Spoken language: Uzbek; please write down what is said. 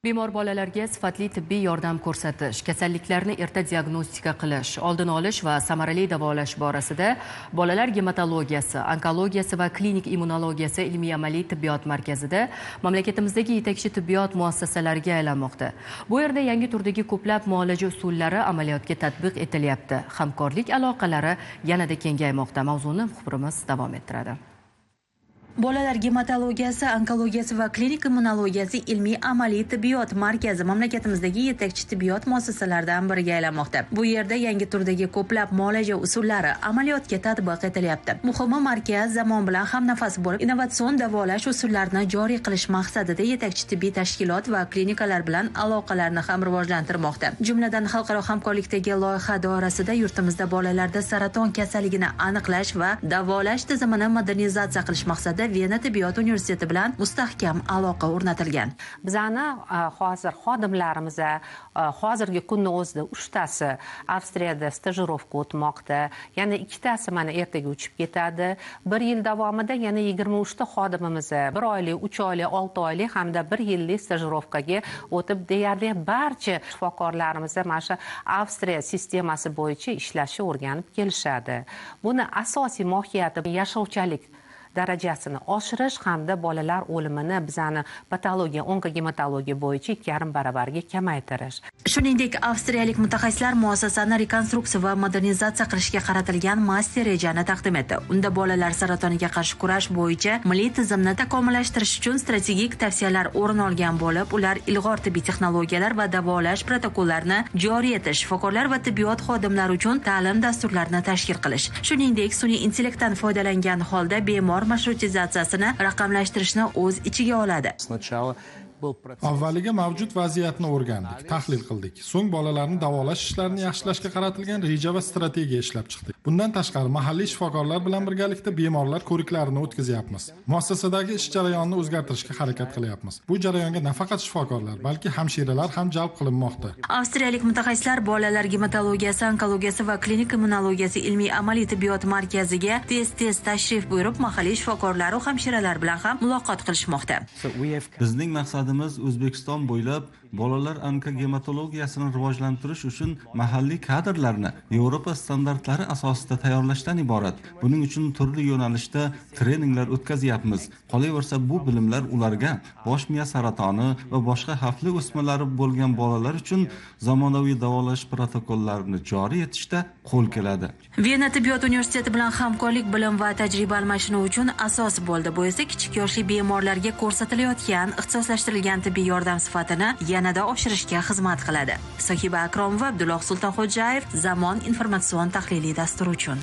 Bemor bolalarga sifatli tibbiy yordam ko'rsatish, kasalliklarni erta diagnostika qilish, oldini olish va samarali davolash borasida bolalar gematologiyasi, onkologiyasi va klinik immunologiyasi ilmiy-amaliy tibbiyot markazida mamlakatimizdagi yetakchi tibbiyot muassasalariga aylanmoqda. Bu yerda yangi turdagi ko'plab muolaja usullari amaliyotga tatbiq etilyapti. Hamkorlik aloqalari yanada kengaymoqda. Mavzuni muxbirimiz davom ettiradi. Bolalar gematologiyasi, onkologiyasi va klinik immunologiyasi ilmiy-amaliy tibbiyot markazi mamlakatimizdagi yetakchi tibbiyot muassasalaridan biriga aylanmoqda. Bu yerda yangi turdagi ko'plab muolaja usullari amaliyotga tatbiq etilyapti. Muhimi, markaz zamon bilan hamnafas bo'lib, innovatsion davolash usullarini joriy qilish maqsadida yetakchi tibbiy tashkilot va klinikalar bilan aloqalarni ham rivojlantirmoqda. Jumladan, xalqaro hamkorlikdagi loyiha doirasida yurtimizda bolalarda saraton kasalligini aniqlash va davolash tizimini modernizatsiya qilish maqsadida Viyana tibbiyot universiteti bilan mustahkam aloqa o'rnatilgan. Bizani hozir xodimlarimiz hozirgi kunning o'zida 3 tasi Avstriyada stajirovka o'tmoqda. Yana 2 tasi mana ertaga uchib ketadi. 1 yil davomida yana 23 ta xodimimiz 1 oylik, 3 oylik, 6 oylik hamda 1 yillik stajirovkaga o'tib, deyarli barcha shifokorlarimiz mana shu Avstriya sistemasi bo'yicha ishlashni o'rganib kelishadi. Buni asosiy mohiyati yashovchalik darajasini oshirish hamda bolalar o'limini bizani patologiya, onkogematologiya bo'yicha 2,5 baravarga kamaytirish. Shuningdek, avstriyalik mutaxassislar muassasani rekonstruksiya va modernizatsiya qilishga qaratilgan master rejani taqdim etdi. Unda bolalar saratoniga qarshi kurash bo'yicha milliy tizimni takomillashtirish uchun strategik tavsiyalar o'rin olgan bo'lib, ular ilg'or tibbiy texnologiyalar va davolash protokollarini joriy etish, shifokorlar va tibbiyot xodimlari uchun ta'lim dasturlarini tashkil qilish, shuningdek, sun'iy intellektdan foydalangan holda bemor marshrutizatsiyasini raqamlashtirishni o'z ichiga oladi. Avvaliga mavjud vaziyatni o'rgandik, tahlil qildik. So'ng bolalarni davolash ishlarini yaxshilashga qaratilgan reja va strategiya ishlab chiqdik. Bundan tashqari mahalliy shifokorlar bilan birgalikda bemorlar ko'riklarini o'tkazyapmiz. Muassasadagi ish jarayonini o'zgartirishga harakat qilyapmiz. Bu jarayonga nafaqat shifokorlar, balki hamshiralar ham jalb qilinmoqda. Avstriyalik mutaxassislar bolalar gematologiyasi, onkologiyasi va klinik immunologiyasi ilmiy-amaliy tibbiyot markaziga tez tashrif buyurib, mahalliy shifokorlar va hamshiralar bilan ham muloqot qilishmoqda. Bizning maqsadimiz O'zbekiston bo'ylab bolalar onkogematologiyasini rivojlantirish uchun mahalliy kadrlarni Yevropa standartlari asosida tayyorlashdan iborat. Buning uchun turli yo'nalishda treninglar o'tkazyapmiz. Qolaversa, bu bilimlar ularga bosh miya saratoni va boshqa xavfli o'smalari bo'lgan bolalar uchun zamonaviy davolash protokollarini joriy etishda qo'l keladi. Viyana tibbiyot universiteti bilan hamkorlik bilim va tajriba almashinuvi uchun asos bo'ldi. Bu esa kichik yoshli bemorlarga ko'rsatilayotgan ixtisoslashtirilgan tibbiy yordam sifatini yanada oshirishga xizmat qiladi. Sohiba Akromova, Abdulloh Sultonxo'jayev, Zamon informatsion tahliliy dasturi uchun.